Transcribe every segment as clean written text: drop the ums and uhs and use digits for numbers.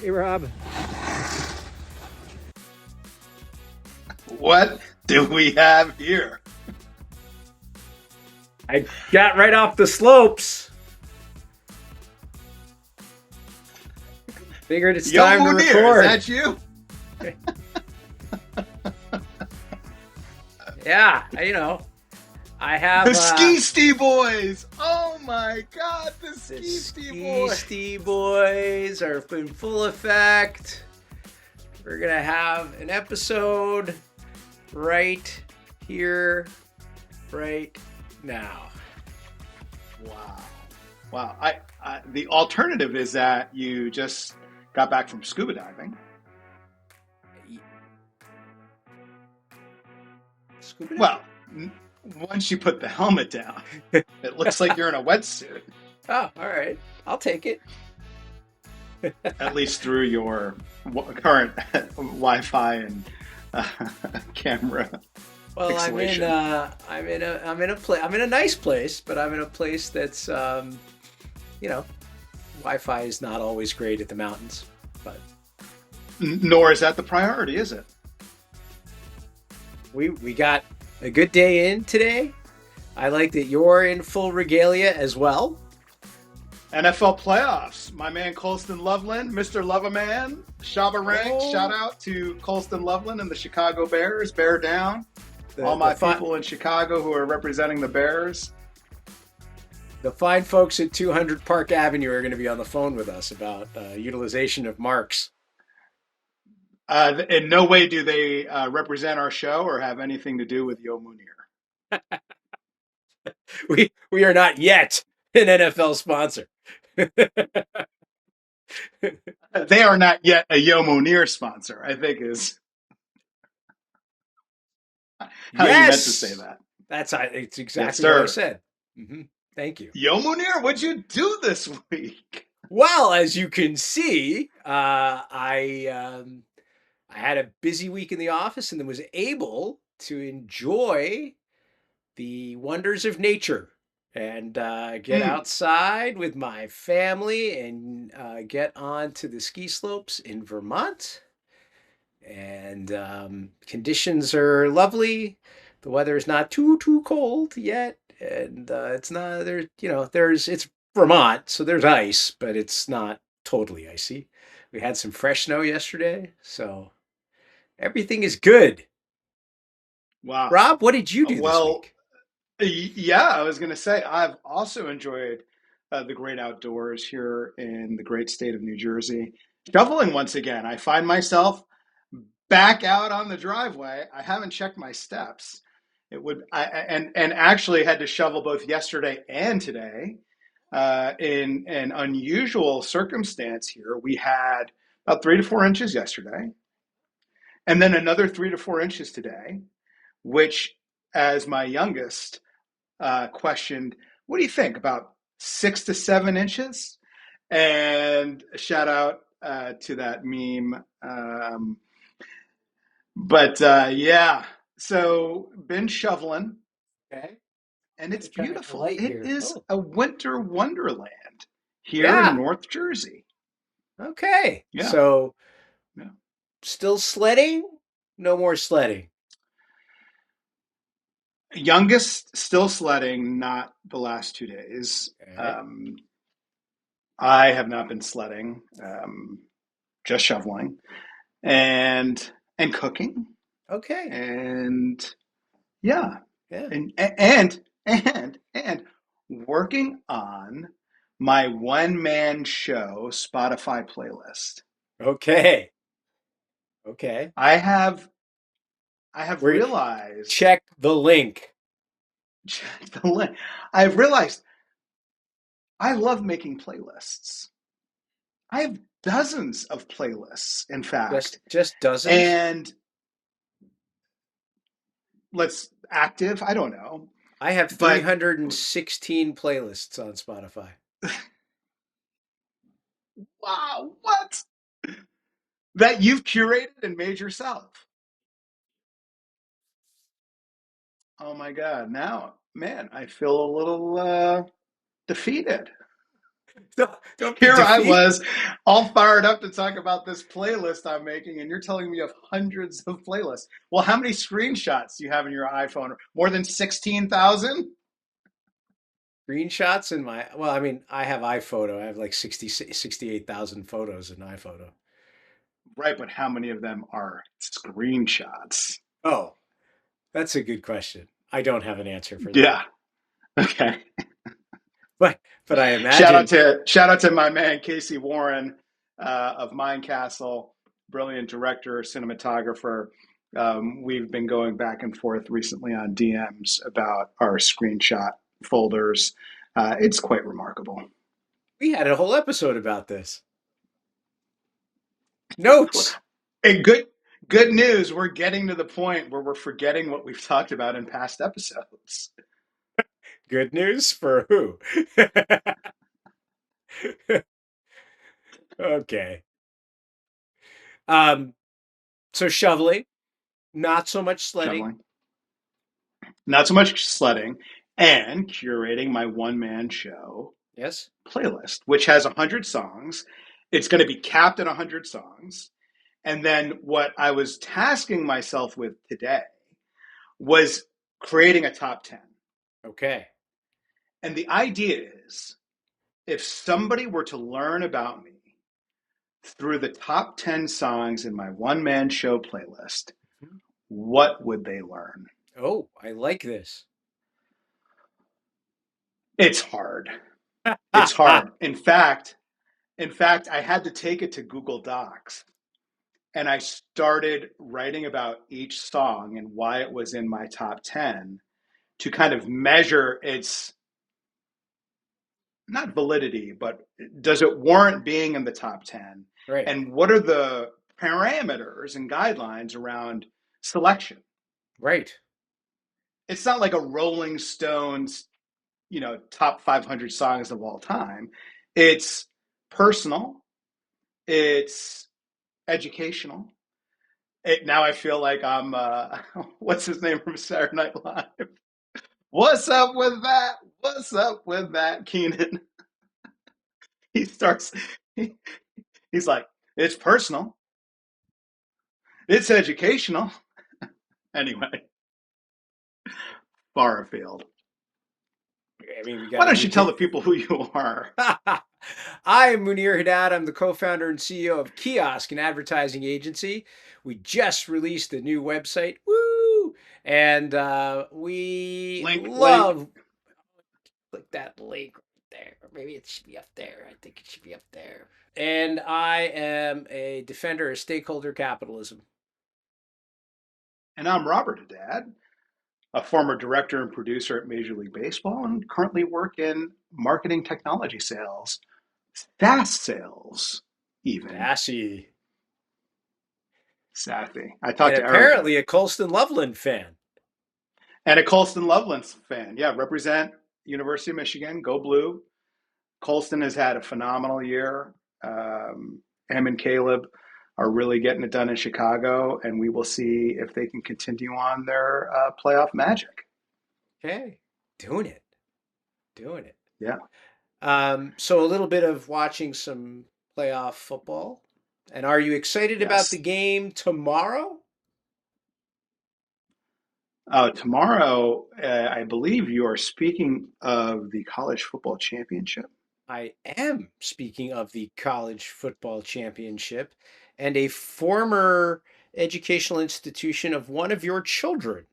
Hey, Rob. What do we have here? I got right off the slopes. Figured it's Yo time to Munir, is record. that you? Yeah, I have The Ski Boys! Oh my god, the the Ski Boys! Boys are in full effect. We're gonna have an episode right here, right now. Wow. Wow. The alternative is that you just got back from scuba diving. Scuba diving? Well, once you put the helmet down, it looks like you're in a wetsuit, Oh, all right. I'll take it. at least through your current Wi-Fi and uh, camera Well, pixelation. I'm in a nice place, but I'm in a place that's you know, Wi-Fi is not always great at the mountains, but Nor is that the priority, is it? we got a good day in today. I like that you're in full regalia as well. NFL playoffs. My man Colston Loveland, Mr. Loveman, Shabba Rank. Shout Oh, out to Colston Loveland and the Chicago Bears. Bear down. the All the my fine people in Chicago who are representing the Bears. the fine folks at 200 Park Avenue are going to be on the phone with us about utilization of marks. In no way do they represent our show or have anything to do with Yo Munir. We are not yet an NFL sponsor. They are not yet a Yo Munir sponsor, I think is how you meant to say Yes, that. it's Yes, exactly what I sir. said. Hmm. Thank you. Yo Munir, what'd you do this week? Well, as you can see, I had a busy week in the office and then was able to enjoy the wonders of nature and get Mm. outside with my family and get onto the ski slopes in Vermont. And conditions are lovely. The weather is not too cold yet, and it's not there. There's it's Vermont, so there's ice, but it's not totally icy. We had some fresh snow yesterday, so everything is good. Wow. Rob, what did you do this Well, week? Yeah, I was going to say, I've also enjoyed the great outdoors here in the great state of New Jersey. Shoveling once again. I find myself back out on the driveway. I haven't checked my steps. And actually had to shovel both yesterday and today. In an unusual circumstance here, we had about 3 to 4 inches yesterday, and then another 3 to 4 inches today, which, as my youngest questioned, "What do you think about 6 to 7 inches?" And shout out to that meme. But yeah, so been shoveling, Okay, and I'm it's gonna shine a beautiful. light It here. is Oh, a winter wonderland here in yeah. North Jersey. Okay. Yeah, So yeah. still sledding? No more sledding. Youngest still sledding, not the last 2 days. Okay. I have not been sledding, just shoveling and cooking Okay. and yeah, Yeah. and working on my one man show Spotify playlist. Okay. Okay. I have I have We're realized check the link. the link. I've realized I love making playlists. I have dozens of playlists, in fact, Just dozens. and let's active. I don't know, I have but 316 playlists on Spotify. wow, what that you've curated and made yourself. Oh my God. Now, man, I feel a little defeated. Don't be Here I defeated. was, all fired up to talk about this playlist I'm making, and you're telling me of hundreds of playlists. Well, how many screenshots do you have in your iPhone? More than 16,000? Screenshots in my, well, I mean, I have iPhoto. I have like 68,000 photos in iPhoto. Right, but how many of them are screenshots? Oh, that's a good question. I don't have an answer for that. Yeah. Okay. But I imagine Shout out to my man Casey Warren of Mind Castle, brilliant director, cinematographer. We've been going back and forth recently on DMs about our screenshot folders. It's quite remarkable. we had a whole episode about this. Notes. And good news, we're getting to the point where we're forgetting what we've talked about in past episodes. Good news for who? Okay. Um, so shoveling, not so much sledding. Shoveling. Not so much sledding, and curating my one man show Yes. playlist, which has 100 songs. It's going to be capped at 100 songs. And then what I was tasking myself with today was creating a top 10. Okay. And the idea is if somebody were to learn about me through the top 10 songs in my one man show playlist, what would they learn? Oh, I like this. It's hard. It's hard. In fact, I had to take it to Google Docs and I started writing about each song and why it was in my top 10 to kind of measure its not validity, but does it warrant being in the top 10? Right. And what are the parameters and guidelines around selection? Right. It's not like a Rolling Stones, top 500 songs of all time. It's personal, it's educational. Now I feel like I'm, what's his name from Saturday Night Live? What's up with that? What's up with that, Keenan? He starts, he's like, it's personal, it's educational. Anyway, far afield. I mean, we Why got to don't you tell educate. the people who you are? I'm Munir Haddad. I'm the co-founder and CEO of Kiosk, an advertising agency. We just released a new website. Woo! And we Link, link. love click that link right there. Or maybe it should be up there. I think it should be up there. And I am a defender of stakeholder capitalism. And I'm Robert Haddad, a former director and producer at Major League Baseball, and currently work in marketing technology sales, SaaS sales, even. Sassy. Sassy. I And talked to Erica apparently a Colston Loveland fan. and a Colston Loveland fan. Yeah, represent University of Michigan. Go Blue. Colston has had a phenomenal year. Em and Caleb are really getting it done in Chicago, and we will see if they can continue on their playoff magic. Okay. Doing it. Doing it. Yeah. So a little bit of watching some playoff football. And are you excited about the Yes. game tomorrow? Tomorrow, I believe you are speaking of the college football championship. I am speaking of the college football championship and a former educational institution of one of your children.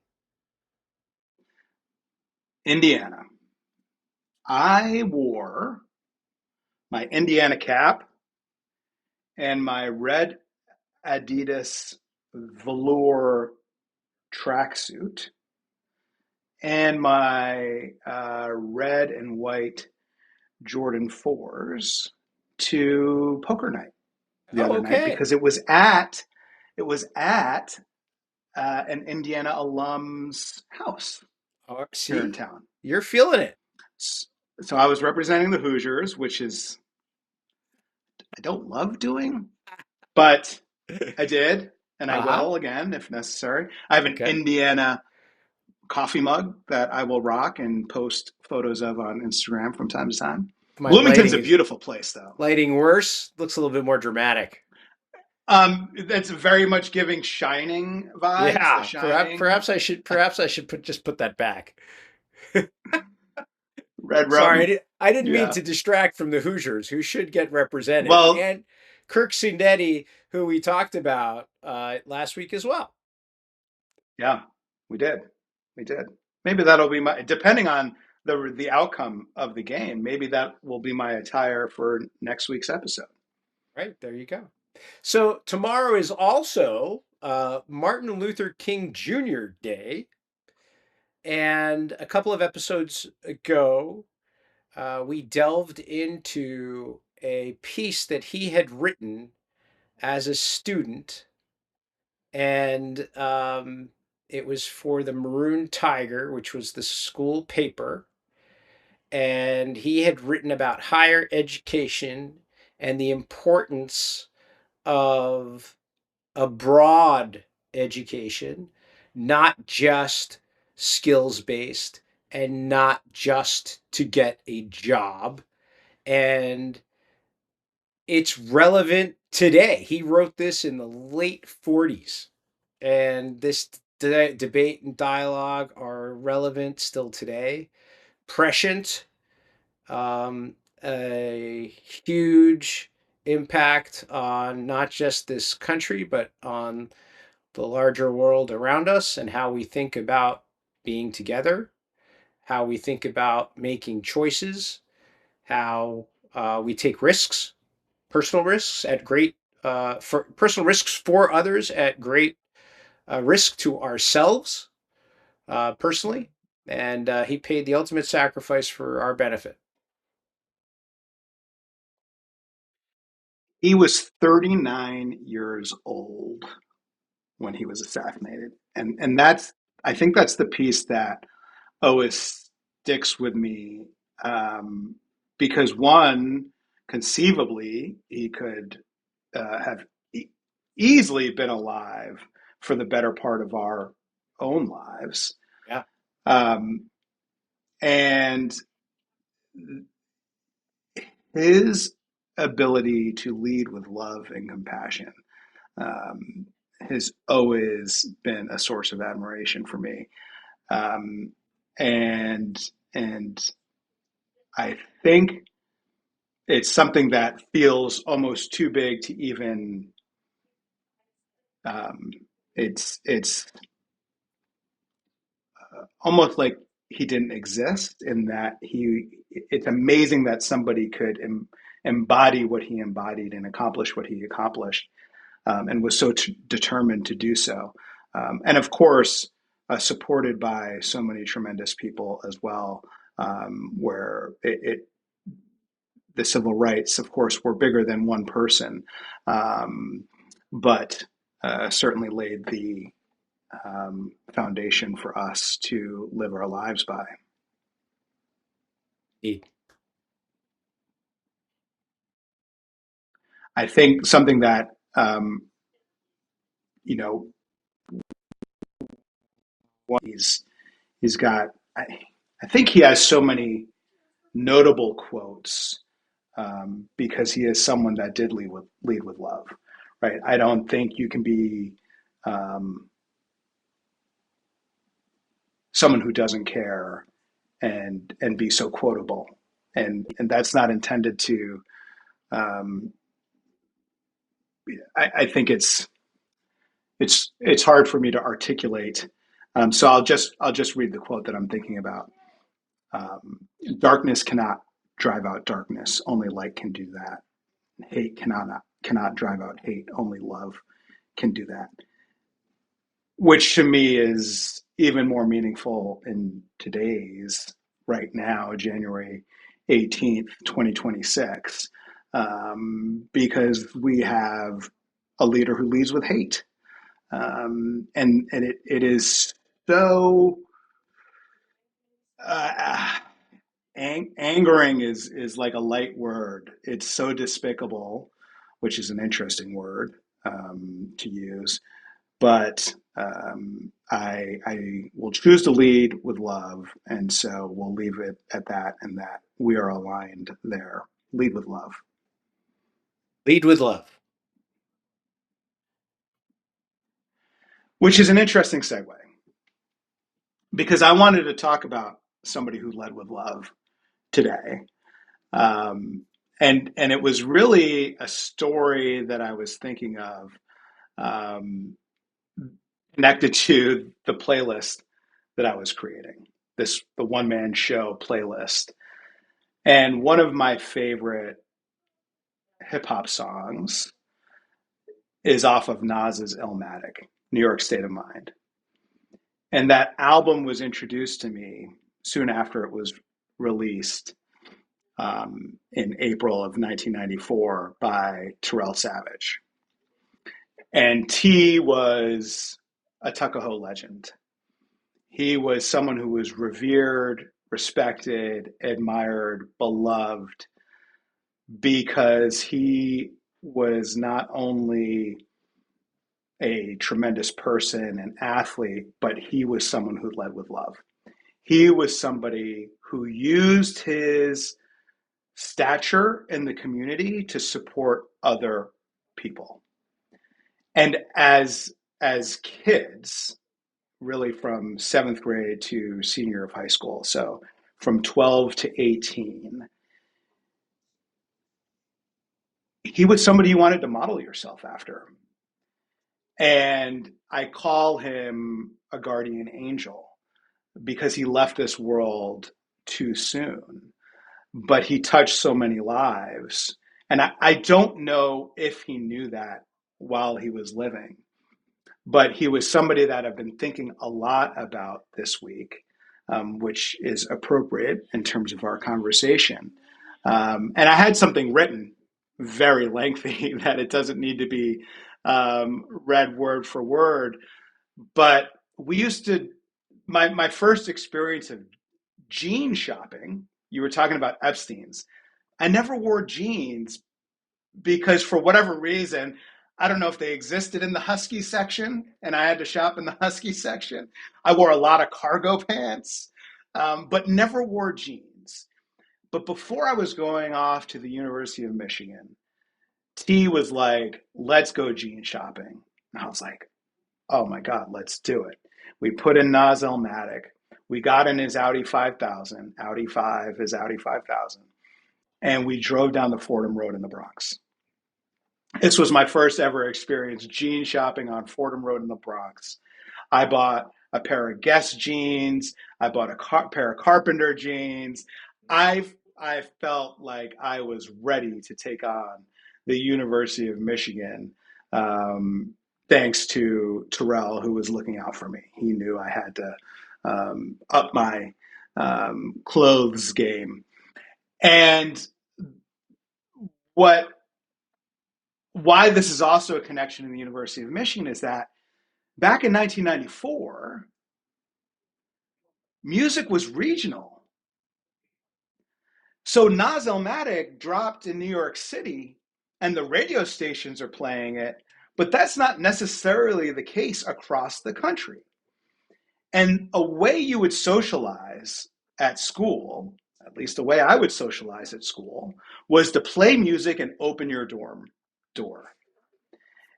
Indiana. I wore my Indiana cap and my red Adidas velour tracksuit and my red and white Jordan 4s to poker night the Oh, other night okay. because it was at an Indiana alum's house here in See, town. you're feeling it. So I was representing the Hoosiers, which is I don't love doing, but I did, and I Uh-huh. will again if necessary. I have an Okay. Indiana coffee mug that I will rock and post photos of on Instagram from time to time. My Bloomington's lighting a is beautiful place, though. lighting worse. Looks a little bit more dramatic. That's very much giving Shining vibes. The Yeah, perhaps Shining, perhaps I should put that back. red Sorry, rum. I didn't mean Yeah. to distract from the Hoosiers, who should get represented, Well, and Kirk Cinetti, who we talked about last week as well. yeah, we did. We did. Maybe that'll be my, depending on the outcome of the game, maybe that will be my attire for next week's episode. Right, there you go. So tomorrow is also Martin Luther King Jr. Day, and a couple of episodes ago, we delved into a piece that he had written as a student, and it was for the Maroon Tiger, which was the school paper. And he had written about higher education and the importance of a broad education, not just skills based and not just to get a job. And it's relevant today. He wrote this in the late 40s, and this debate and dialogue are relevant still today. Prescient, a huge impact on not just this country, but on the larger world around us and how we think about being together, how we think about making choices, how we take risks, personal risks at great for personal risks for others at great risk to ourselves personally, and he paid the ultimate sacrifice for our benefit. He was 39 years old when he was assassinated. And that's, I think that's the piece that always sticks with me, um, because one, conceivably, he could have easily been alive for the better part of our own lives. Yeah. Um, and his ability to lead with love and compassion, um, has always been a source of admiration for me. Um, and and I think it's something that feels almost too big to even. Um, it's almost like he didn't exist in that he. It's amazing that somebody could embody what he embodied and accomplish what he accomplished, and was so determined to do so. And of course, supported by so many tremendous people as well, where the civil rights, of course, were bigger than one person, um, but certainly laid the foundation for us to live our lives by. I think something that, you know, he's got. I think he has so many notable quotes, because he is someone that did lead with love, right? I don't think you can be, um, someone who doesn't care and be so quotable, and that's not intended to. Um, I think it's hard for me to articulate. So I'll just read the quote that I'm thinking about. Um, Darkness cannot drive out darkness. Only light can do that. Hate cannot drive out hate. Only love can do that. Which to me is even more meaningful in today's, right now, January 18th, 2026, because we have a leader who leads with hate. And it is so, uh, angering is like a light word. It's so despicable, which is an interesting word, to use. but I will choose to lead with love, and so we'll leave it at that, and that we are aligned there. Lead with love, Lead with love. which is an interesting segue because I wanted to talk about somebody who led with love today. Um, and it was really a story that I was thinking of, um, connected to the playlist that I was creating, this the one man show playlist. And one of my favorite hip hop songs is off of Nas's Illmatic, New York State of Mind. And that album was introduced to me soon after it was released, in April of 1994 by Terrell Savage. And T was a Tuckahoe legend. He was someone who was revered, respected, admired, beloved because he was not only a tremendous person and athlete, but he was someone who led with love. He was somebody who used his stature in the community to support other people. And as kids, really from seventh grade to senior of high school, so from 12 to 18, he was somebody you wanted to model yourself after. And I call him a guardian angel because he left this world too soon, but he touched so many lives. And I don't know if he knew that while he was living, but he was somebody that I've been thinking a lot about this week, which is appropriate in terms of our conversation. And I had something written very lengthy that it doesn't need to be read word for word, but we used to, my first experience of jean shopping, you were talking about Epstein's. I never wore jeans because for whatever reason, I don't know if they existed in the husky section and I had to shop in the husky section. I wore a lot of cargo pants, but never wore jeans. But before I was going off to the University of Michigan, T was like, let's go jean shopping. And I was like, oh my God, let's do it. We put in Nas Illmatic. We got in his Audi 5000. Audi 5 is Audi 5000. And we drove down the Fordham Road in the Bronx. This was my first ever experience jean shopping on Fordham Road in the Bronx. I bought a pair of Guess jeans. I bought a pair of Carpenter jeans. I felt like I was ready to take on the University of Michigan, um, thanks to Terrell, who was looking out for me. He knew I had to up my clothes game. And what why this is also a connection in the University of Michigan is that back in 1994, music was regional. So Nas Illmatic dropped in New York City and the radio stations are playing it, but that's not necessarily the case across the country. And a way you would socialize at school, at least the way I would socialize at school, was to play music and open your dorm door.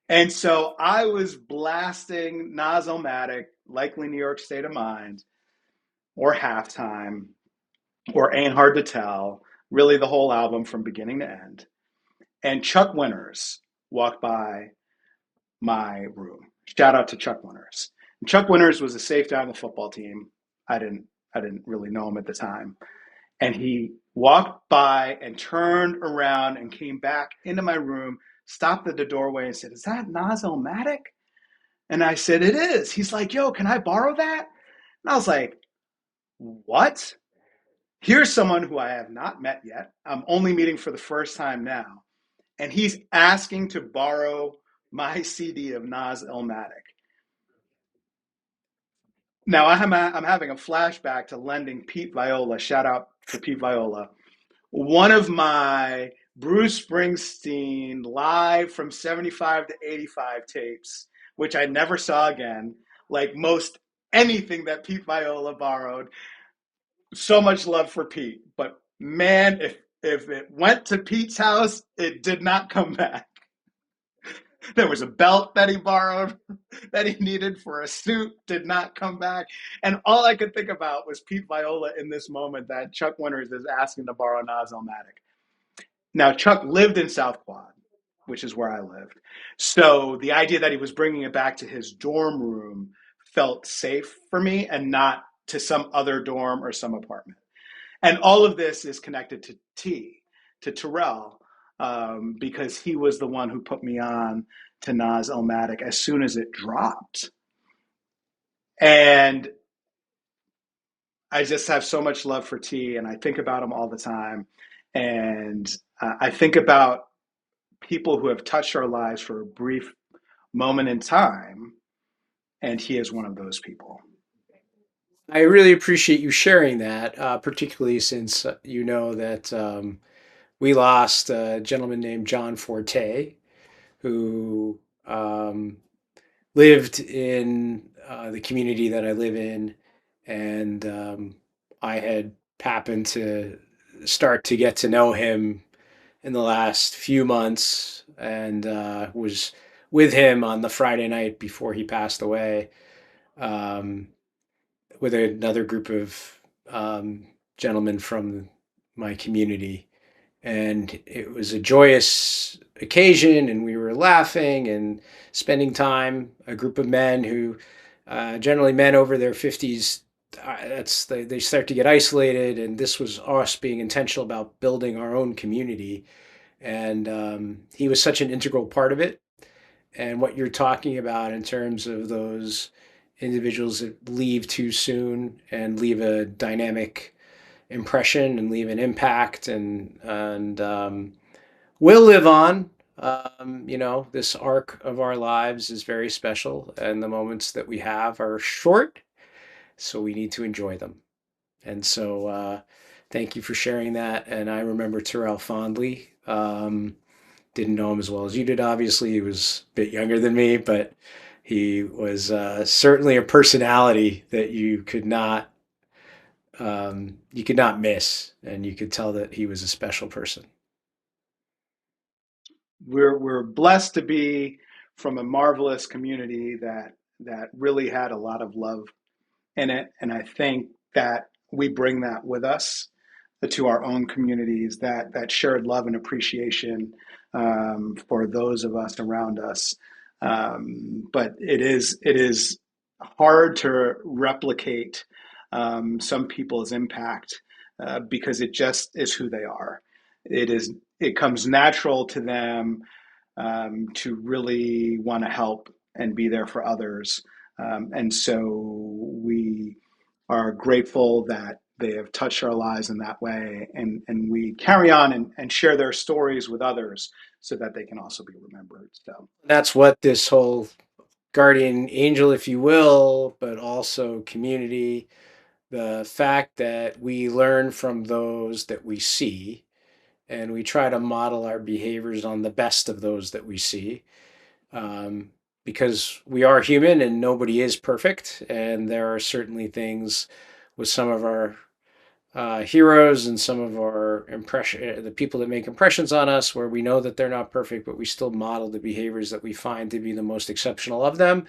And so I was blasting Nozomatic, likely New York State of Mind, or Halftime, or Ain't Hard to Tell, really the whole album from beginning to end. And Chuck Winters walked by my room. Shout out to Chuck Winters. And Chuck Winters was a safety on the football team. I didn't I didn't really know him at the time. And he walked by and turned around and came back into my room, stopped at the doorway and said, "Is that Nozomatic?" And I said, "It is." He's like, "Yo, can I borrow that?" And I was like, "What?" Here's someone who I have not met yet. I'm only meeting for the first time now. And he's asking to borrow my CD of Nas Illmatic. Now I'm having a flashback to lending Pete Viola, shout out to Pete Viola, one of my Bruce Springsteen live from 75 to 85 tapes which I never saw again, like most anything that Pete Viola borrowed. So much love for Pete, but man, if it went to Pete's house, it did not come back. There was a belt that he borrowed that he needed for a suit, did not come back. And all I could think about was Pete Viola in this moment that Chuck Winters is asking to borrow Nas Illmatic. Now, Chuck lived in South Quad, which is where I lived. So the idea that he was bringing it back to his dorm room felt safe for me and not to some other dorm or some apartment. And all of this is connected to to Terrell, because he was the one who put me on to Nas Illmatic as soon as it dropped. And I just have so much love for T, and I think about him all the time. And I think about people who have touched our lives for a brief moment in time, and he is one of those people. I really appreciate you sharing that, particularly since you know that we lost a gentleman named John Forte, who lived in the community that I live in, and I had happened to start to get to know him in the last few months, and was with him on the Friday night before he passed away, um, with another group of gentlemen from my community. And it was a joyous occasion, and we were laughing and spending time. A group of men who, generally men over their 50s, they start to get isolated, and this was us being intentional about building our own community. And he was such an integral part of it. And what you're talking about in terms of those individuals that leave too soon and leave a dynamic impression and leave an impact, and will live on. This arc of our lives is very special, and the moments that we have are short, so we need to enjoy them. And so, thank you for sharing that. And I remember Terrell fondly. Didn't know him as well as you did, obviously. He was a bit younger than me, but he was certainly a personality that you could not miss, and you could tell that he was a special person. We're blessed to be from a marvelous community that really had a lot of love in it, and I think that we bring that with us to our own communities, that shared love and appreciation, for those of us around us. But it is hard to replicate some people's impact, because it just is who they are. It comes natural to them, to really want to help and be there for others. And so we are grateful that they have touched our lives in that way. And we carry on and share their stories with others so that they can also be remembered. So, That's what this whole guardian angel, if you will, but also community, the fact that we learn from those that we see, and we try to model our behaviors on the best of those that we see, um, because we are human and nobody is perfect. And there are certainly things with some of our heroes and some of our impression, the people that make impressions on us, where we know that they're not perfect, but we still model the behaviors that we find to be the most exceptional of them,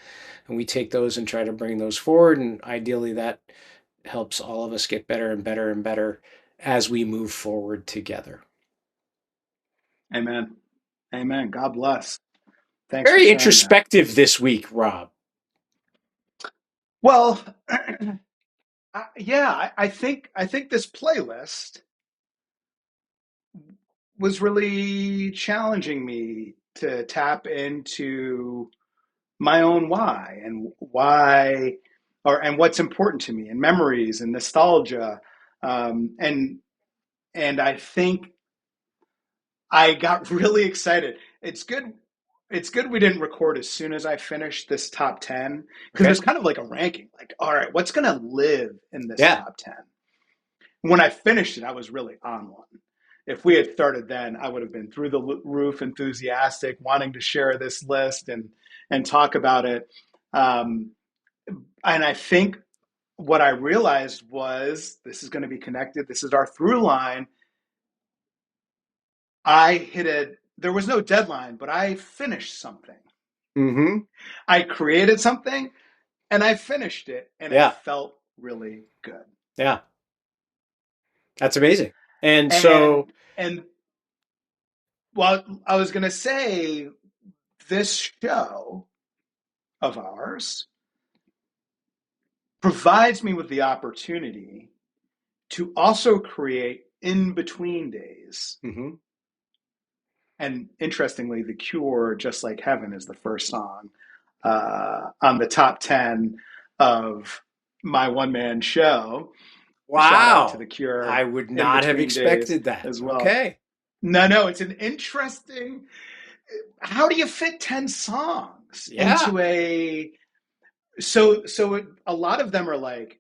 and we take those and try to bring those forward. And ideally, that helps all of us get better and better and better as we move forward together. amen. Amen. God bless. Thanks for Very sharing that. introspective this week, Rob. Well, yeah, I think this playlist was really challenging me to tap into my own why, and what's important to me, and memories and nostalgia, um, and and I think I got really excited. It's good we didn't record as soon as I finished this top 10, because it Okay. was kind of like a ranking, like, all right, what's going to live in this Yeah. top 10. When I finished it, I was really on one. if we had started then, I would have been through the roof enthusiastic, wanting to share this list and talk about it. Um, and I think what I realized was this is going to be connected. This is our through line. I hit it. There was no deadline, but I finished something. Mm-hmm. I created something and I finished it, and it Yeah. felt really good. Yeah. That's amazing. And so, And well, I was going to say this show of ours provides me with the opportunity to also create in between days. mhm. And interestingly, The Cure, Just Like Heaven, is the first song on the top 10 of my one man show. A shout out to Wow. The I Cure, would In not have Between Days expected that. as well. Okay. No, it's an interesting. How do you fit 10 songs Yeah. into a. So a lot of them are like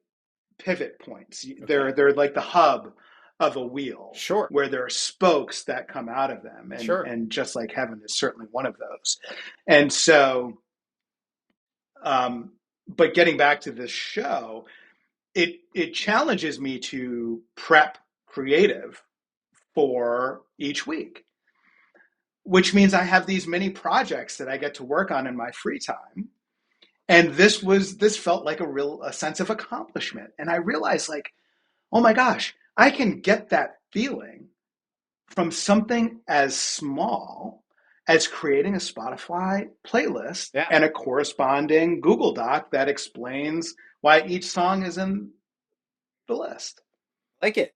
pivot points. Okay. They're like the hub of a wheel Sure. where there are spokes that come out of them, Sure. and Just Like Heaven is certainly one of those. And so, um, but getting back to this show, it challenges me to prep creative for each week, which means I have these mini projects that I get to work on in my free time. And this felt like a sense of accomplishment. And I realized, like, oh my gosh, I can get that feeling from something as small as creating a Spotify playlist Yeah. and a corresponding Google Doc that explains why each song is in the list. Like it.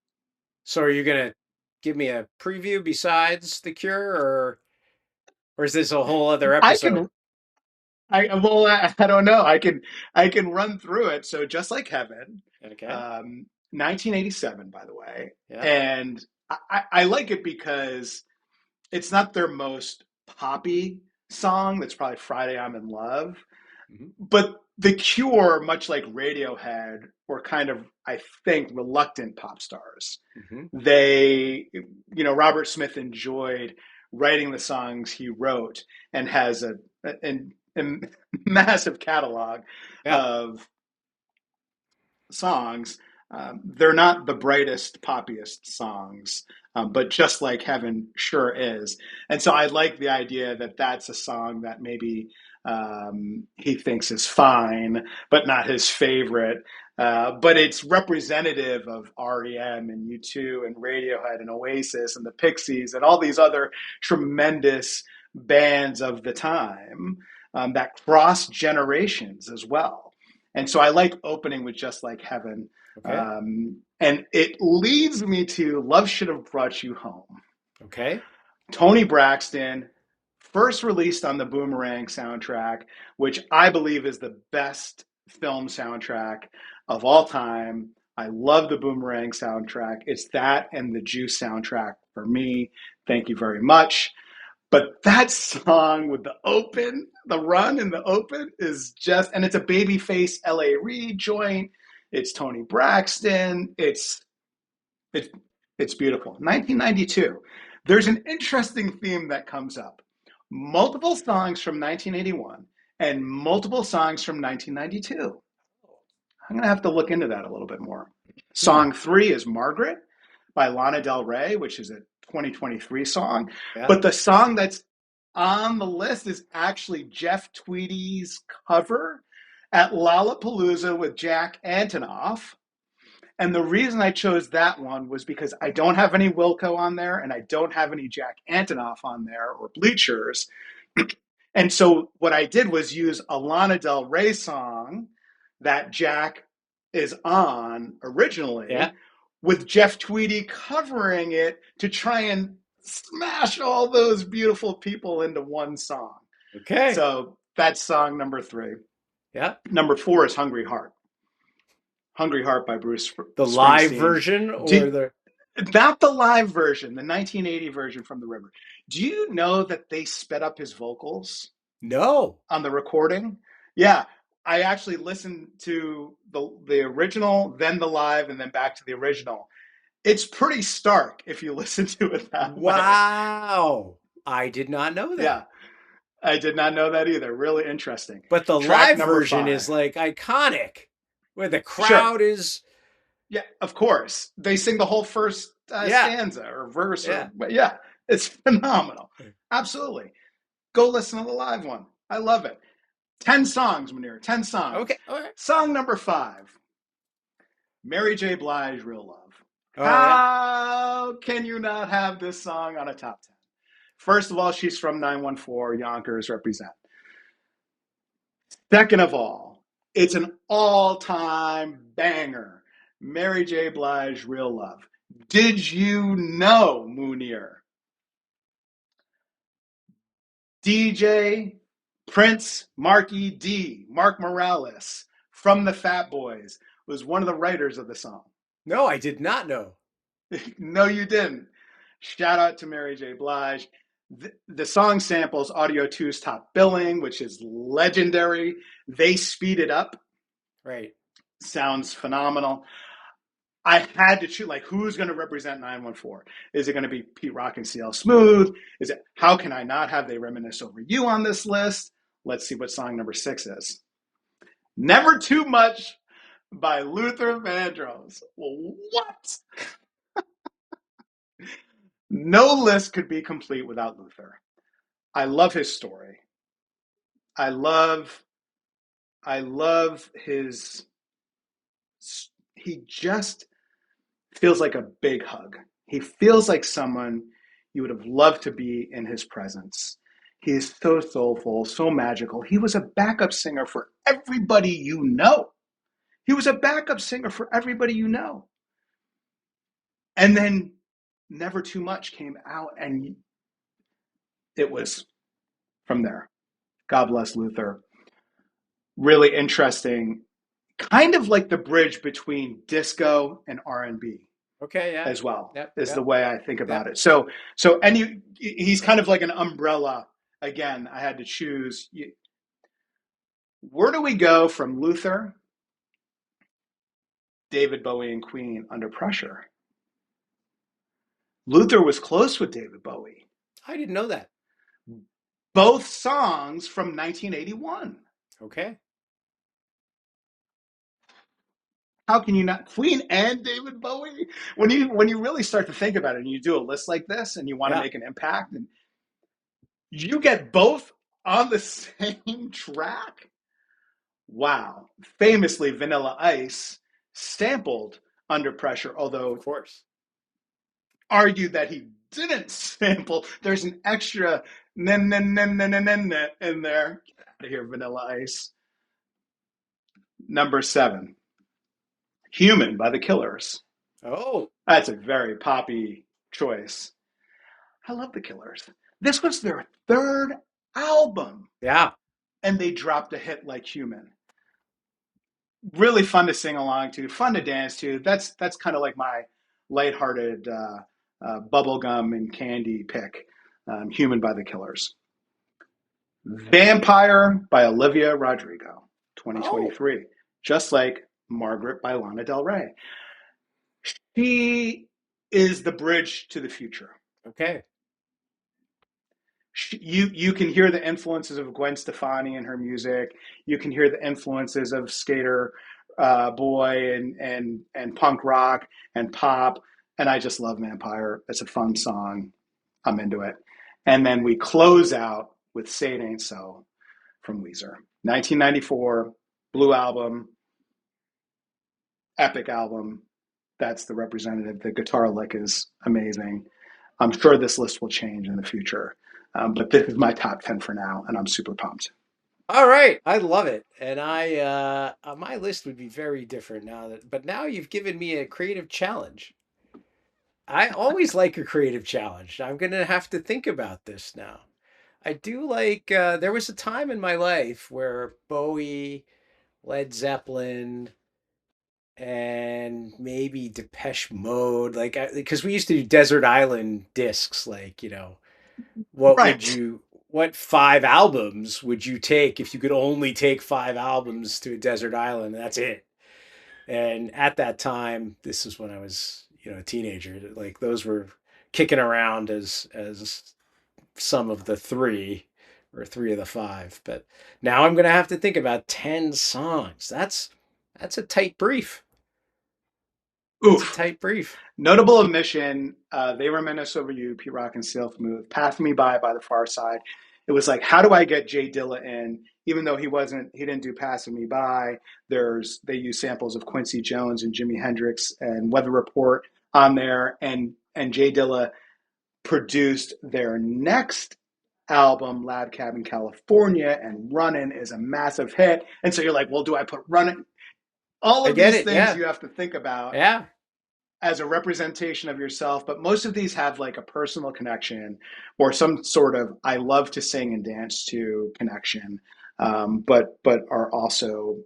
So are you gonna give me a preview besides The Cure, or is this a whole other I episode? can I don't know. I can run through it. So Just Like Heaven, Okay. 1987, by the way, Yeah. and I like it because it's not their most poppy song. That's probably Friday I'm in Love. Hmm. But The Cure, much like Radiohead, were kind of, I think, reluctant pop stars. Hmm. They, Robert Smith enjoyed writing the songs he wrote and has a massive catalog Yeah. of songs. They're not the brightest, poppiest songs, but Just Like Heaven sure is. And so I like the idea that that's a song that maybe he thinks is fine, but not his favorite. But it's representative of REM and U2 and Radiohead and Oasis and the Pixies and all these other tremendous bands of the time that cross generations as well. And so I like opening with Just Like Heaven. Okay. And it leads me to Love Should Have Brought You Home. Okay. Toni Braxton, first released on the Boomerang soundtrack, which I believe is the best film soundtrack of all time. I love the Boomerang soundtrack. It's that and the Juice soundtrack for me. Thank you very much. But that song with the run in the open is just, and it's a babyface L.A. Reid joint. It's Toni Braxton. It's it's beautiful. 1992. There's an interesting theme that comes up. Multiple songs from 1981 and multiple songs from 1992. I'm going to have to look into that a little bit more. Hmm. Song 3 is Margaret by Lana Del Rey, which is a 2023 song. Yeah. But the song that's on the list is actually Jeff Tweedy's cover at Lollapalooza with Jack Antonoff. And the reason I chose that one was because I don't have any Wilco on there and I don't have any Jack Antonoff on there or Bleachers. And so what I did was use a Lana Del Rey song that Jack is on Yeah. originally with Jeff Tweedy covering it to try and smash all those beautiful people into one song. Okay. So that's song number 3. Yeah. Number 4 is Hungry Heart. Hungry Heart by Bruce The live Springsteen. version or Did the Not the live version, the 1980 version from the River. Do you know that they sped up his vocals no. on the recording? Yeah, I actually listened to the original, then the live, and then back to the original. It's pretty stark if you listen to it that way. Wow. I did not know Yeah, that. I did not know that either. Really interesting. But the Track live number version is five. like iconic, where the Sure. crowd is, Yeah, of course. They sing the whole first yeah, stanza or verse, or yeah. but yeah, it's phenomenal. Absolutely. Go listen to the live one. I love it. 10 songs, Munir. 10 songs. Okay, all right. Song number five, Mary J. Blige, Real Love. Oh yeah, How can you not have this song on a top 10? First of all, she's from 914, Yonkers represent. Second of all, it's an all time banger. Mary J. Blige, Real Love. Did you know, Munir? DJ Prince Marky D, Mark Morales from the Fat Boys, was one of the writers of the song. no, I did not know. No, you didn't. Shout out to Mary J. Blige. The song samples Audio 2's Top Billing, which is legendary. They speed it up. Right. Sounds phenomenal. I had to choose, like, who's going to represent 914? Is it going to be Pete Rock and CL Smooth? Is it How Can I Not Have They Reminisce Over You on this list? Let's see what song number 6 is. Never Too Much by Luther Vandross. Well, what? No list could be complete without Luther. I love his story. I love his, he just feels like a big hug. He feels like someone you would have loved to be in his presence. He is so soulful, so magical. He was a backup singer for everybody you know. He was a backup singer for everybody you know. And then Never Too Much came out, and it was from there. God bless Luther. Really interesting, kind of like the bridge between disco and R&B Okay, yeah. as well, Yep, is the yep, way I think about yep. it. And he's kind of like an umbrella. Again, I had to choose. Where do we go from Luther, David Bowie, and Queen, Under Pressure? Luther was close with David Bowie. I didn't know that. Both songs from 1981. Okay. How can you not? Queen and David Bowie? When you really start to think about it, and you do a list like this, and you want to Yeah. make an impact, and you get both on the same track. Wow. Famously, Vanilla Ice sampled Under Pressure, Of although course. argued that he didn't sample. There's an extra na na na na na na in there. Get out of here, Vanilla Ice. Number 7, Human by the Killers. Oh, That's a very poppy choice. I love the Killers. This was their third album, yeah. and they dropped a hit like Human. Really fun to sing along to, fun to dance to. That's kind of like my lighthearted bubblegum and candy pick. Human by the Killers. Vampire by Olivia Rodrigo, Oh, 2023. Just like Margaret by Lana Del Rey. She is the bridge to the future. okay. You can hear the influences of Gwen Stefani in her music. You can hear the influences of Skater Boy and punk rock and pop. And I just love Vampire. It's a fun song. I'm into it. And then we close out with Say It Ain't So from Weezer. 1994, Blue Album, epic album. That's the representative. The guitar lick is amazing. I'm sure this list will change in the future. But this is my top 10 for now, and I'm super pumped. All right. I love it. And my list would be very different now but now you've given me a creative challenge. I always like a creative challenge. I'm going to have to think about this now. I do like, there was a time in my life where Bowie, Led Zeppelin, and maybe Depeche Mode, like, because we used to do Desert Island discs, like, Right. what 5 albums would you take if you could only take 5 albums to a desert island? And that's it. And at that time, this is when I was, a teenager. Like those were kicking around as some of the three or three of the five. But now I'm gonna have to think about 10 songs. That's a tight brief. That's a Oof. tight brief. Notable omission, They Were Meant Us Over You, Pete Rock and Stealth Move, Pass Me By the Far Side. It was like, how do I get Jay Dilla in? Even though he didn't do Passing Me By. They use samples of Quincy Jones and Jimi Hendrix and Weather Report on there, and Jay Dilla produced their next album, Lab Cabin California, and Runnin' is a massive hit. And so you're like, well, do I put Runnin'? All I of get these it. things Yeah. you have to think about Yeah. as a representation of yourself, but most of these have like a personal connection or some sort of I love to sing and dance to connection, but are also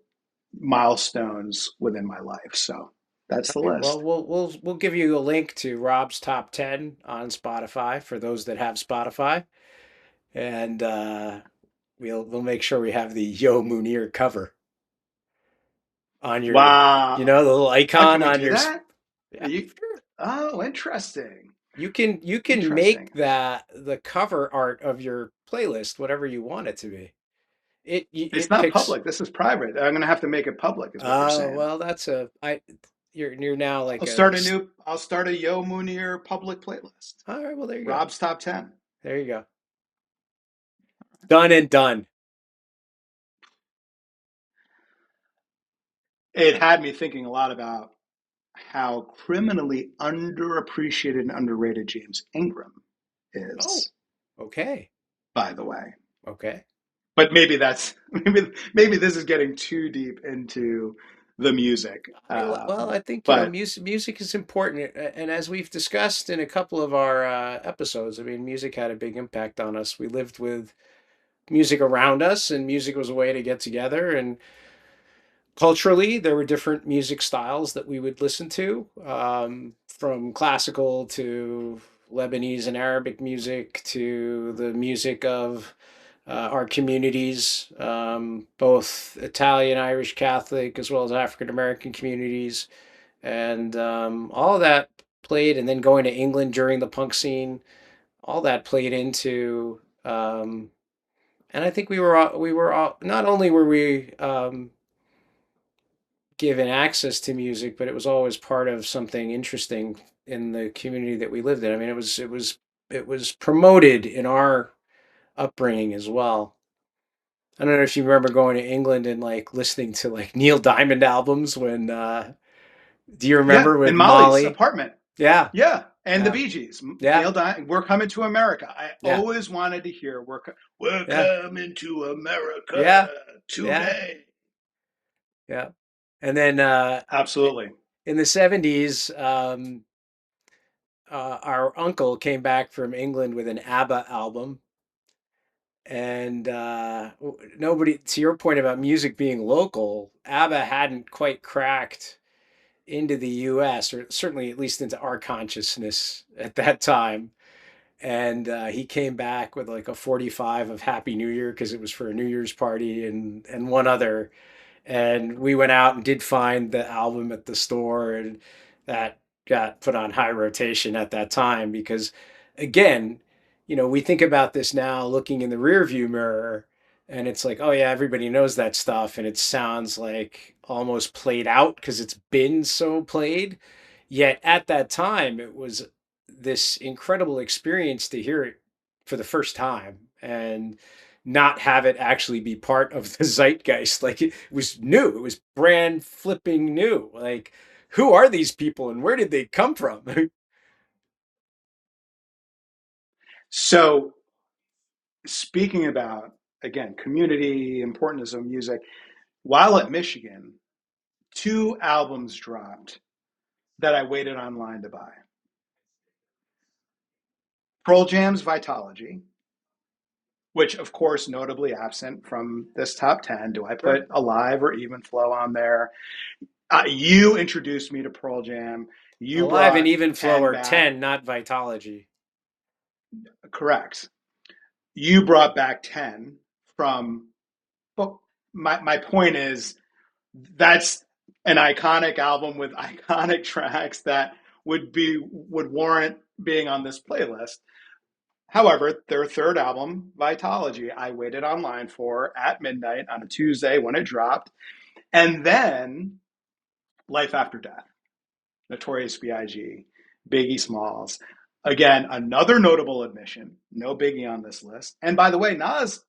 milestones within my life. So that's the Okay, well, list. we'll give you a link to Rob's top 10 on Spotify for those that have Spotify, and we'll make sure we have the Yo Munir cover on your, Wow. the little Can icon we on do your. that? Are Yeah, you? sure. Oh, interesting. You can Interesting. make that the cover art of your playlist, whatever you want it to be. It's It not picks. public. This is private. I'm going to have to make it public, is what you're Oh, saying. well, that's a I. You're now like I'll start a Yo Munir public playlist. All right, well, there you go. Rob's top 10. There you go. Done and done. It had me thinking a lot about how criminally underappreciated and underrated James Ingram Oh, is, okay. by the way. Okay. But maybe that's maybe this is getting too deep into the music. Well, I think, But music is important. And as we've discussed in a couple of our episodes, I mean, music had a big impact on us. We lived with music around us, and music was a way to get together. And culturally, there were different music styles that we would listen to, from classical to Lebanese and Arabic music to the music of our communities, both Italian, Irish Catholic, as well as African American communities. And all of that played, and then going to England during the punk scene, all that played into. And I think we were all, not only were we given access to music, but it was always part of something interesting in the community that we lived in. I mean, it was promoted in our upbringing as well. I don't know if you remember going to England and like listening to like Neil Diamond albums when do you yeah, remember in with Molly's Molly? apartment. Yeah. Yeah, and the Yeah. Bee Gees, Yeah. We're Coming to America. I Yeah. always wanted to hear We're Yeah. coming to America Yeah. Yeah. today. Yeah. And then Absolutely. in the 70s, our uncle came back from England with an ABBA album. And nobody, to your point about music being local, ABBA hadn't quite cracked into the US, or certainly at least into our consciousness at that time. And he came back with like a 45 of Happy New Year because it was for a New Year's party, and one other. And we went out and did find the album at the store, and that got put on high rotation at that time because, again, we think about this now looking in the rear view mirror, and it's like, oh yeah, everybody knows that stuff, and it sounds like almost played out because it's been so played. Yet at that time, it was this incredible experience to hear it for the first time and not have it actually be part of the zeitgeist. Like it was new, it was brand flipping new. Like, who are these people and where did they come from? So speaking about again community importance of music, while at Michigan, two albums dropped that I waited online to buy. Pearl Jam's Vitology, which of course notably absent from this top 10. Do I Sure. put Alive or Even Flow on there? You introduced me to Pearl Jam. You Alive and brought Even Flow 10 are back. 10, not Vitology. Correct. You brought back 10 from, but my point is that's an iconic album with iconic tracks that would warrant being on this playlist. However, their third album, Vitology, I waited online for at midnight on a Tuesday when it dropped, and then Life After Death, Notorious B.I.G., Biggie Smalls. Again, another notable admission. No Biggie on this list. And by the way, Nas,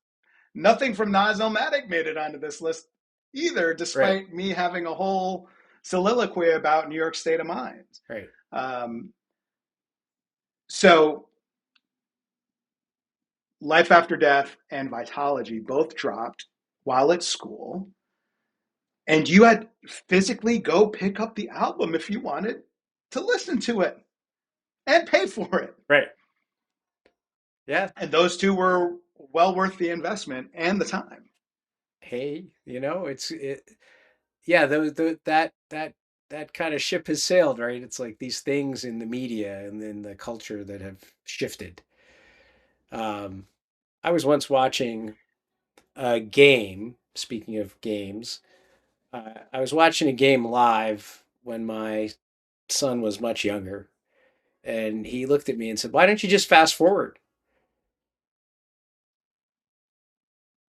nothing from Nas Illmatic made it onto this list either, Right. despite me having a whole soliloquy about New York State of Mind. Right. Um, so Life After Death and Vitology both dropped while at school. And you had physically go pick up the album if you wanted to listen to it and pay for it. Right. Yeah. And those two were well worth the investment and the time. Hey, yeah, that kind of ship has sailed, right? It's like these things in the media and in the culture that have shifted. Um, I was once watching a game, speaking of games, I was watching a game live when my son was much younger, and he looked at me and said, "Why don't you just fast forward?"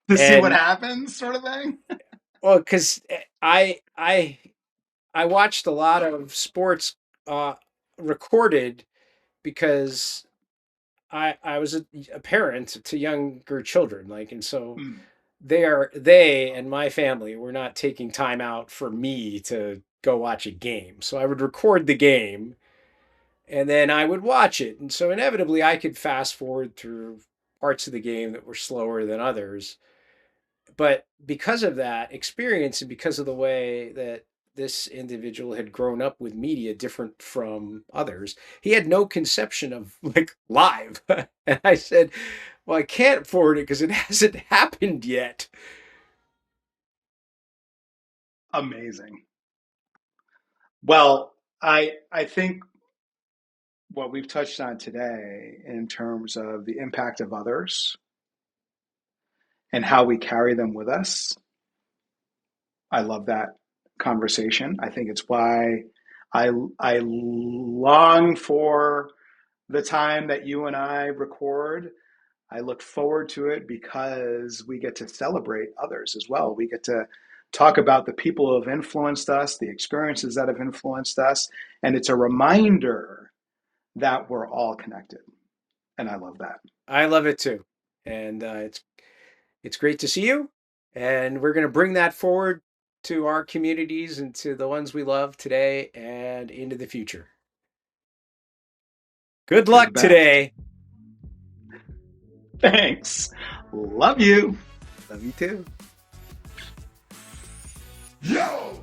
To see what And happens, sort of thing. well, because I watched a lot of sports uh, recorded because I was a parent to younger children, like, and so Mm. they and my family were not taking time out for me to go watch a game. So I would record the game and then I would watch it. And so inevitably I could fast forward through parts of the game that were slower than others. But because of that experience and because of the way that this individual had grown up with media different from others, he had no conception of like live. And I said, well, I can't forward it because it hasn't happened yet. Amazing. Well, I think what we've touched on today in terms of the impact of others and how we carry them with us, I love that conversation. I think it's why I I long for the time that you and I record. I look forward to it because we get to celebrate others as well. We get to talk about the people who have influenced us, the experiences that have influenced us, and it's a reminder that we're all connected. And I love that. I love it too. And it's great to see you. And we're going to bring that forward to our communities and to the ones we love today and into the future. Good You luck bet. today. Thanks. Love you. Love you too. Yo!